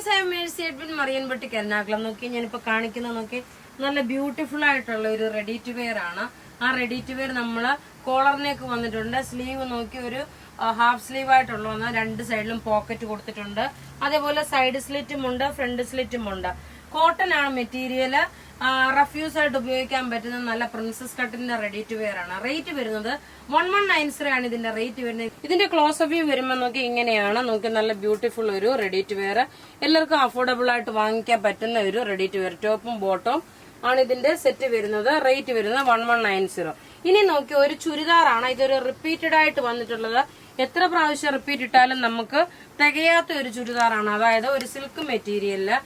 Friends, I M Mercy Edwin, marine boutique Ernakulam. നോക്കി ഞാനിപ്പോ കാണിക്കുന്നത് നോക്കി നല്ല ബ്യൂട്ടിഫുൾ ആയിട്ടുള്ള ഒരു റെഡി ടു വെയർ ആണ്. ആ റെഡി ടു വെയർ നമ്മള് കോളറിനേക്ക് വന്നിട്ടുണ്ട്. സ്ലീവ് നോക്കി ഒരു ഹാഫ് സ്ലീവ് ആയിട്ടുള്ള രണ്ട് സൈഡിലും പോക്കറ്റ് കൊടുത്തിട്ടുണ്ട്. അതേപോലെ സൈഡ് സ്ലിറ്റും ഉണ്ട്, ഫ്രണ്ട് സ്ലിറ്റും ഉണ്ട്. കോട്ടൺ ആണ് മെറ്റീരിയൽ. റഫ്യൂസ് ആയിട്ട് ഉപയോഗിക്കാൻ പറ്റുന്ന നല്ല പ്രിൻസസ് കട്ടിന്റെ റെഡി ടു വെയർ ആണ്. റേറ്റ് വരുന്നത് 1190 ആണ് ഇതിന്റെ റേറ്റ് വരുന്നത്. ഇതിന്റെ ക്ലോസ് വ്യൂ വരുമ്പോൾ നോക്കി ഇങ്ങനെയാണ്. നോക്കി നല്ല ബ്യൂട്ടിഫുൾ ഒരു റെഡി ടു വെയർ, എല്ലാവർക്കും അഫോർഡബിൾ ആയിട്ട് വാങ്ങിക്കാൻ പറ്റുന്ന ഒരു റെഡി ടു വെയർ. ടോപ്പും ബോട്ടവും ആണ് ഇതിന്റെ സെറ്റ് വരുന്നത്. റേറ്റ് വരുന്നത് 1190. ഇനി നോക്കി ഒരു ചുരിദാറാണ്. ഇതൊരു റിപ്പീറ്റഡ് ആയിട്ട് വന്നിട്ടുള്ളത്. എത്ര പ്രാവശ്യം റിപ്പീറ്റ് ഇട്ടാലും നമുക്ക് തികയാത്ത ഒരു ചുരിദാറാണ്. അതായത് ഒരു സിൽക്ക് മെറ്റീരിയലില്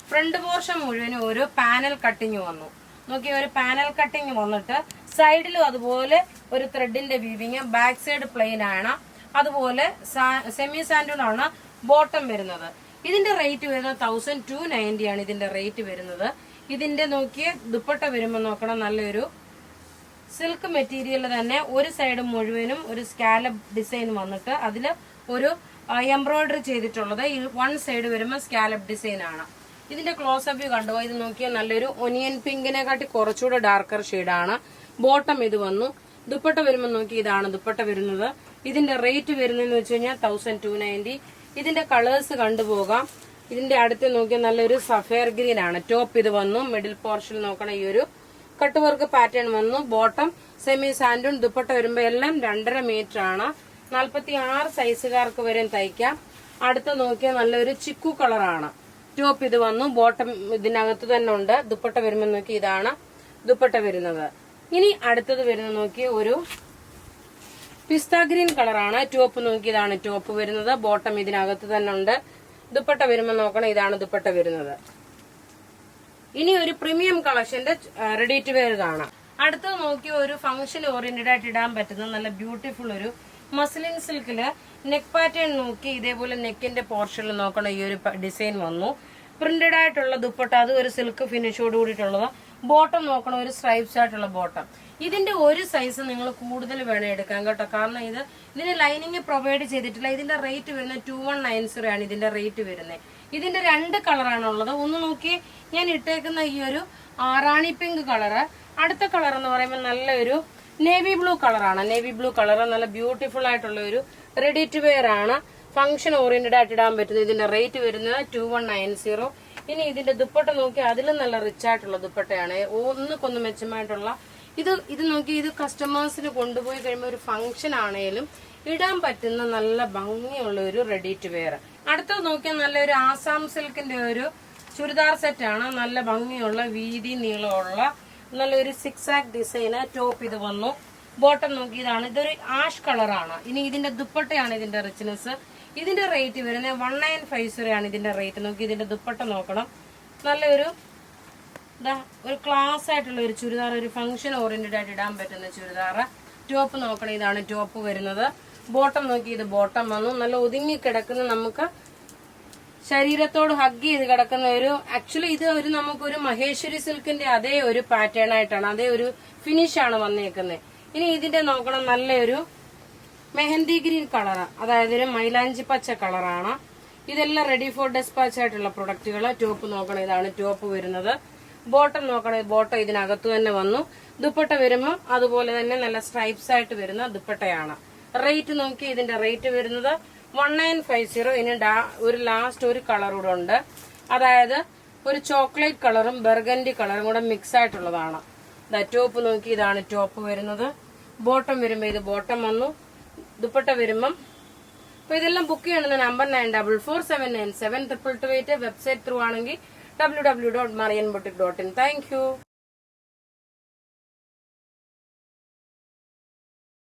ഫ്രണ്ട് പോർഷൻ മുഴുവനും ഒരു പാനൽ കട്ടിങ് വന്നു. നോക്കി ഒരു പാനൽ കട്ടിങ് വന്നിട്ട് സൈഡിലും അതുപോലെ ഒരു ത്രെഡിന്റെ വീവിങ്. ബാക്ക് സൈഡ് പ്ലെയിൻ ആണ്. അതുപോലെ സെമി സാൻഡൂൺ ആണ് ബോട്ടം വരുന്നത്. ഇതിന്റെ റേറ്റ് വരുന്നത് 1290 ആണ് ഇതിന്റെ റേറ്റ് വരുന്നത്. ഇതിന്റെ നോക്കിയ ദുപ്പട്ട വരുമ്പോൾ നോക്കണം, നല്ലൊരു സിൽക്ക് മെറ്റീരിയൽ തന്നെ. ഒരു സൈഡ് മുഴുവനും ഒരു സ്കാലപ്പ് ഡിസൈൻ വന്നിട്ട് അതിൽ ഒരു എംബ്രോയിഡറി ചെയ്തിട്ടുള്ളത്. വൺ സൈഡ് വരുമ്പോൾ സ്കാലപ്പ് ഡിസൈൻ ആണ്. ഇതിന്റെ ക്ലോസ് അപ്പ് വ്യൂ കണ്ടുപോ. ഇത് നോക്കിയാൽ നല്ലൊരു ഒനിയൻ പിങ്കിനെ കാട്ടി കുറച്ചുകൂടെ ഡാർക്കർ ഷെയ്ഡാണ്. ബോട്ടം ഇത് വന്നു. ദുപ്പട്ട വരുമ്പോൾ നോക്കി ഇതാണ് ദുപ്പട്ട വരുന്നത്. ഇതിന്റെ റേറ്റ് വരുന്നതെന്ന് വെച്ച് കഴിഞ്ഞാൽ 1290. ഇതിന്റെ കളേഴ്സ് കണ്ടുപോകാം. ഇതിന്റെ അടുത്ത് നോക്കിയാൽ നല്ലൊരു സഫയർ ഗ്രീൻ ആണ്. ടോപ്പ് ഇത് വന്നു. മിഡിൽ പോർഷൻ നോക്കണം, ഈ ഒരു കട്ട് വർക്ക് പാറ്റേൺ വന്നു. Bottom semi santoon. ദുപ്പട്ട വരുമ്പോ എല്ലാം 2.5 മീറ്റർ ആണ്. 46 സൈസുകാർക്ക് വരെ തയ്ക്കാം. അടുത്ത് നോക്കിയാൽ നല്ലൊരു ചിക്കു കളറാണ്. ടോപ്പ് ഇത് വന്നു. ബോട്ടം ഇതിനകത്ത് തന്നെ ഉണ്ട്. ദുപ്പട്ട വരുമ്പോൾ നോക്കി ഇതാണ് ദുപ്പട്ട വരുന്നത്. ഇനി അടുത്തത് വരുന്നത് നോക്കി ഒരു പിസ്ത ഗ്രീൻ കളറാണ്. ടോപ്പ് നോക്കി ഇതാണ് ടോപ്പ് വരുന്നത്. ബോട്ടം ഇതിനകത്ത് തന്നെ ഉണ്ട്. ദുപ്പട്ട വരുമ്പോൾ നോക്കണം, ഇതാണ് ദുപ്പട്ട വരുന്നത്. ഇനി ഒരു പ്രീമിയം കളക്ഷന്റെ റെഡി ടു വെയർ കാണാം. അടുത്തത് നോക്കി ഒരു ഫംഗ്ഷൻ ഓറിയന്റഡ് ആയിട്ട് ഇടാൻ പറ്റുന്ന നല്ല ബ്യൂട്ടിഫുൾ ഒരു മസ്ലിൻ സിൽക്കില് നെക്ക് പാറ്റേൺ നോക്കി ഇതേപോലെ നെക്കിന്റെ പോർഷനിൽ നോക്കണം, ഈ ഒരു ഡിസൈൻ വന്നു. പ്രിന്റഡ് ആയിട്ടുള്ള ദുപ്പട്ട, അത് ഒരു സിൽക്ക് ഫിനിഷോട് കൂടിയിട്ടുള്ളത്. ബോട്ടം നോക്കണം, ഒരു സ്ട്രൈപ്സ് ആയിട്ടുള്ള ബോട്ടം. ഇതിന്റെ ഒരു സൈസ് നിങ്ങൾ കൂടുതൽ വേണം എടുക്കാൻ കേട്ടോ, കാരണം ഇതിന് ലൈനിങ് പ്രൊവൈഡ് ചെയ്തിട്ടില്ല. ഇതിന്റെ റേറ്റ് വരുന്നത് 2190 ആണ് ഇതിന്റെ റേറ്റ് വരുന്നത്. ഇതിന്റെ 2 കളറാണുള്ളത്. ഒന്ന് നോക്കി ഞാൻ ഇട്ടേക്കുന്ന ഈ ഒരു റാണി പിങ്ക് കളറ്. അടുത്ത കളർ എന്ന് പറയുമ്പോൾ നല്ലൊരു നേവി ബ്ലൂ കളറാണ്. നേവി ബ്ലൂ കളർ നല്ല ബ്യൂട്ടിഫുൾ ആയിട്ടുള്ള ഒരു റെഡി ടു വെയർ ആണ്. ഫംഗ്ഷൻ ഓറിയന്റഡ് ആയിട്ട് ഇടാൻ പറ്റുന്നത്. ഇതിന്റെ റേറ്റ് വരുന്നത് 2190. ഇനി ഇതിന്റെ ദുപ്പട്ട നോക്കി അതിലും നല്ല റിച്ച് ആയിട്ടുള്ള ദുപ്പട്ടയാണ്. ഒന്നുകൊന്ന് മെച്ചമായിട്ടുള്ള ഇത് നോക്കി ഇത് കസ്റ്റമേഴ്സിന് കൊണ്ടുപോയി കഴിയുമ്പോൾ ഒരു ഫംഗ്ഷൻ ആണെങ്കിലും ഇടാൻ പറ്റുന്ന നല്ല ഭംഗിയുള്ള ഒരു റെഡി ടു വെയർ. അടുത്തത് നോക്കിയാൽ നല്ലൊരു ആസാം സിൽക്കിന്റെ ഒരു ചുരിദാർ സെറ്റ് ആണ്. നല്ല ഭംഗിയുള്ള വീതി നീളമുള്ള നല്ലൊരു സിക്സാക് ഡിസൈന്. ടോപ്പ് ഇത് വന്നു. ബോട്ടം നോക്കി ഇതാണ്. ഇതൊരു ആഷ് കളറാണ്. ഇനി ഇതിന്റെ ദുപ്പട്ടയാണ് ഇതിന്റെ റിച്ച്നെസ്. ഇതിന്റെ റേറ്റ് വരുന്നത് 1950 ആണ് ഇതിന്റെ റേറ്റ്. നോക്കി ഇതിന്റെ ദുപ്പട്ട നോക്കണം, നല്ലൊരു ഒരു ക്ലാസ് ആയിട്ടുള്ള ഒരു ചുരിദാർ, ഒരു ഫംഗ്ഷൻ ഓറിയന്റഡ് ആയിട്ട് ഇടാൻ പറ്റുന്ന ചുരിദാർ. ടോപ്പ് നോക്കണം, ഇതാണ് ടോപ്പ് വരുന്നത്. ബോട്ടം നോക്കി ഇത് ബോട്ടം വന്നു. നല്ല ഒതുങ്ങി കിടക്കുന്ന, നമുക്ക് ശരീരത്തോട് ഹഗ് ചെയ്ത് കിടക്കുന്ന ഒരു, ആക്ച്വലി ഇത് ഒരു നമുക്കൊരു മഹേശ്വരി സിൽക്കിന്റെ അതേ ഒരു പാറ്റേൺ ആയിട്ടാണ്, അതേ ഒരു ഫിനിഷ് ആണ് വന്നേക്കുന്നത്. ഇനി ഇതിന്റെ നോക്കണം, നല്ലൊരു മെഹന്തി ഗ്രീൻ കളറ്, അതായത് ഒരു മൈലാഞ്ചി പച്ച കളറാണ്. ഇതെല്ലാം റെഡി ഫോർ ഡെസ്പാച്ച് ആയിട്ടുള്ള പ്രൊഡക്റ്റുകൾ. ടോപ്പ് നോക്കണം, ഇതാണ് ടോപ്പ് വരുന്നത്. ബോട്ടം നോക്കണം, ബോട്ടം ഇതിനകത്ത് തന്നെ വന്നു. ദുപ്പട്ട വരുമ്പോൾ അതുപോലെ തന്നെ നല്ല സ്ട്രൈപ്സ് ആയിട്ട് വരുന്ന ദുപ്പട്ടയാണ്. റേറ്റ് നോക്കി ഇതിന്റെ റേറ്റ് വരുന്നത് 1950. ഇനി ഒരു ലാസ്റ്റ് ഒരു കളർ കൂടെ ഉണ്ട്, അതായത് ഒരു ചോക്ലേറ്റ് കളറും ബർഗൻഡി കളറും കൂടെ മിക്സ് ആയിട്ടുള്ളതാണ്. ടോപ്പ് നോക്കി ഇതാണ് ടോപ്പ് വരുന്നത്. ബോട്ടം വരുമ്പോൾ ഇത് ബോട്ടം വന്നു. ദുപ്പട്ട വരുമ്പം അപ്പൊ ഇതെല്ലാം ബുക്ക് ചെയ്യണമെന്ന് നമ്പർ 9447972228. വെബ്സൈറ്റ് ത്രൂ ആണെങ്കിൽ www.marianboutique.in. Thank you.